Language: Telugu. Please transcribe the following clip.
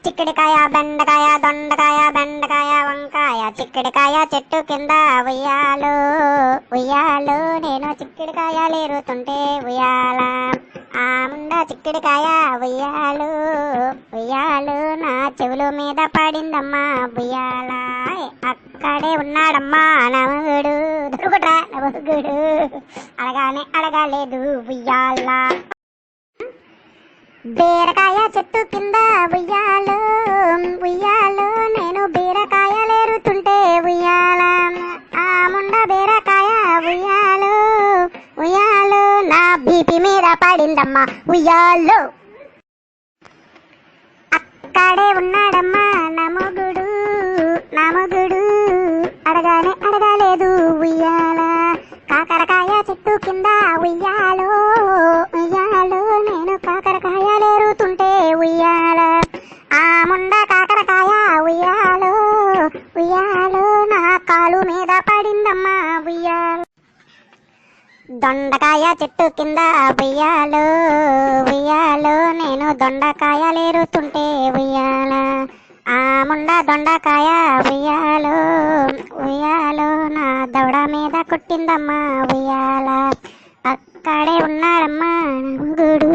చిక్కుడికాయ బెండకాయ దొండకాయ బెండకాయ వంకాయ చిక్కుడికాయ చెట్టు కింద ఉయ్యాలు ఉయ్యాలు నేను చిక్కుడికాయలు ఏరుతుంటే ఉయ్యాల ఆ ముండ చిక్కుడికాయ ఉయ్యాలు ఉయ్యాలు నా చెవుల మీద పడిందమ్మా ఉయ్యాల అక్కడే ఉన్నాడమ్మా నమగుడు దొరుకుట్రా నమగుడు అడగానే అడగలేదు ఉయ్యాల బీరకాయ చెట్టు కింద ఉయ్యాలు ఉయ్యాలు నేను బీరకాయలేరుతుంటే ఉయ్యాల ఆ ముండ బీరకాయ ఉయ్యాలు ఉయ్యాలు నా బీపీ మీద పడిందమ్మా ఉయ్యాలు అక్కడే ఉన్నాడమ్మా నమగుడు నమగుడు అడగానే అడగలేదు ఉయ్యాల కాకరకాయ చెట్టు కింద ఉయ్యాలు ఉయ్యాలు నేను కాకరకాయలేరుతుంటే ఉయ్యాల ఆ ముండ కాకరకాయ ఉయ్యాలు ఉయ్యాలు నా కాలు మీద పడిందమ్మా ఉయ్యాల దొండకాయ చెట్టు కింద ఉయ్యాలు ఉయ్యాలు నేను దొండకాయలేరుతుంటే ఉయ్యాల ఆ ముండ దొండకాయ ఉయ్యాలు ఉయ్యాలు నా దవడ మీద కొట్టిందమ్మా ఉయ్యాల అక్కడే ఉన్నాడమ్మా గుడు